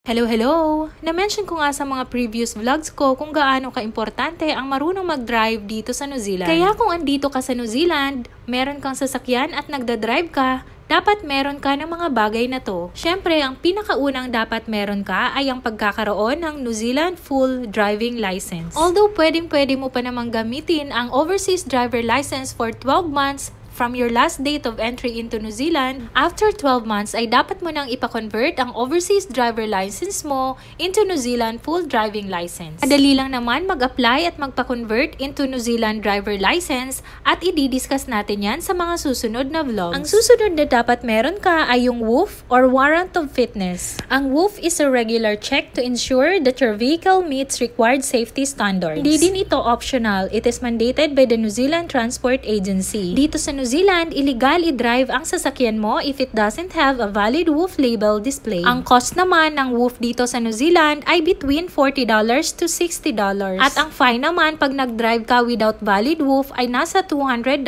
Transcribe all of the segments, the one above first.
Hello! Na-mention ko nga sa mga previous vlogs ko kung gaano ka-importante ang marunong mag-drive dito sa New Zealand. Kaya kung andito ka sa New Zealand, meron kang sasakyan at nagda-drive ka, dapat meron ka ng mga bagay na to. Siyempre, ang pinakaunang dapat meron ka ay ang pagkakaroon ng New Zealand Full Driving License. Although pwedeng-pwede mo pa namang gamitin ang Overseas Driver License for 12 months from your last date of entry into New Zealand, after 12 months ay dapat mo nang ipa-convert ang overseas driver license mo into New Zealand full driving license. Madali lang naman mag-apply at magpa-convert into New Zealand driver license at i-discuss natin yan sa mga susunod na vlogs. Ang susunod na dapat meron ka ay yung WOOF or Warrant of Fitness. Ang WOOF is a regular check to ensure that your vehicle meets required safety standards. Hindi din ito optional. It is mandated by the New Zealand Transport Agency. Dito sa New Zealand, illegal i-drive ang sasakyan mo if it doesn't have a valid WOOF label display. Ang cost naman ng WOOF dito sa New Zealand ay between $40 to $60. At ang fine naman pag nag-drive ka without valid WOOF ay nasa $200.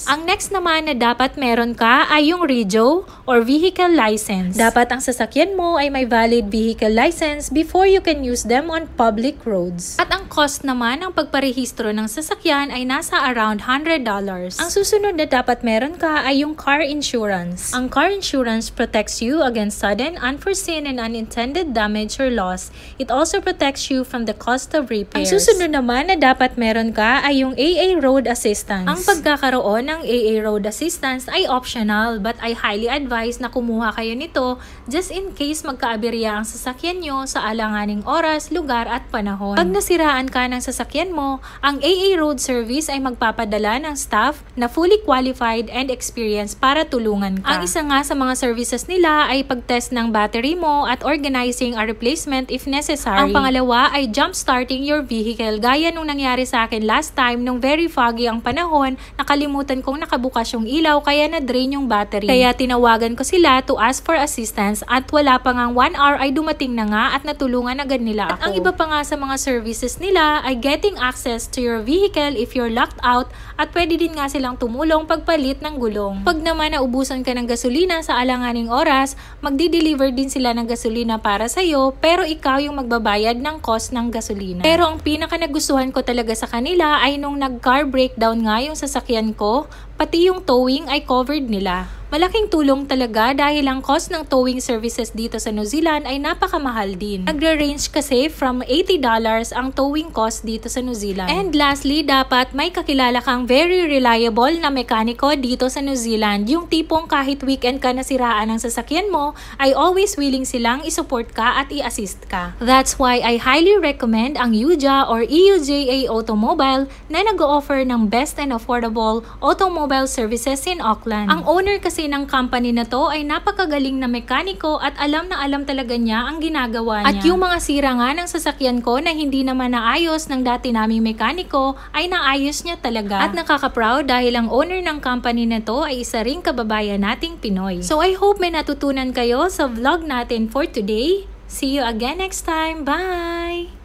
Ang next naman na dapat meron ka ay yung REGO or Vehicle License. Dapat ang sasakyan mo ay may valid vehicle license before you can use them on public roads. At ang cost naman ng pagparehistro ng sasakyan ay nasa around $100. Ang susunod na dapat meron ka ay yung car insurance. Ang car insurance protects you against sudden, unforeseen, and unintended damage or loss. It also protects you from the cost of repairs. Ang susunod naman na dapat meron ka ay yung AA Road Assistance. Ang pagkakaroon ng AA Road Assistance ay optional but I highly advise na kumuha kayo nito just in case magkaaberya ang sasakyan nyo sa alanganing oras, lugar at panahon. Pag nasiraan ka ng sasakyan mo, ang AA Road Service ay magpapadala ng staff na fully qualified and experienced para tulungan ka. Ang isa nga sa mga services nila ay pag-test ng battery mo at organizing a replacement if necessary. Ang pangalawa ay jump-starting your vehicle. Gaya nung nangyari sa akin last time nung very foggy ang panahon, nakalimutan kong nakabukas yung ilaw kaya na-drain yung battery. Kaya tinawagan ko sila to ask for assistance at wala pa ngang 1 hour ay dumating na nga at natulungan agad nila ako. At ang iba pa nga sa mga services nila ay getting access to your vehicle if you're locked out at pwede din nga silang tumulong pagpalit ng gulong. Pag naman naubusan ka ng gasolina sa alanganing oras, magdi-deliver din sila ng gasolina para sa'yo pero ikaw yung magbabayad ng cost ng gasolina. Pero ang pinaka nagustuhan ko talaga sa kanila ay nung nag-car breakdown nga yung sasakyan ko, pati yung towing ay covered nila. Malaking tulong talaga dahil ang cost ng towing services dito sa New Zealand ay napakamahal din. Nagre-range kasi from $80 ang towing cost dito sa New Zealand. And lastly, dapat may kakilala kang very reliable na mekaniko dito sa New Zealand. Yung tipong kahit weekend ka nasiraan ng sasakyan mo, ay always willing silang isupport ka at i-assist ka. That's why I highly recommend ang EUJA or EUJA Automobile na nag-o-offer ng best and affordable automobile services in Auckland. Ang owner kasi ng company na to ay napakagaling na mekaniko at alam na alam talaga niya ang ginagawa niya. At yung mga sira nga ng sasakyan ko na hindi naman naayos ng dati naming mekaniko ay naayos niya talaga. At nakaka-proud dahil ang owner ng company na to ay isa ring kababayan nating Pinoy. So I hope may natutunan kayo sa vlog natin for today. See you again next time. Bye!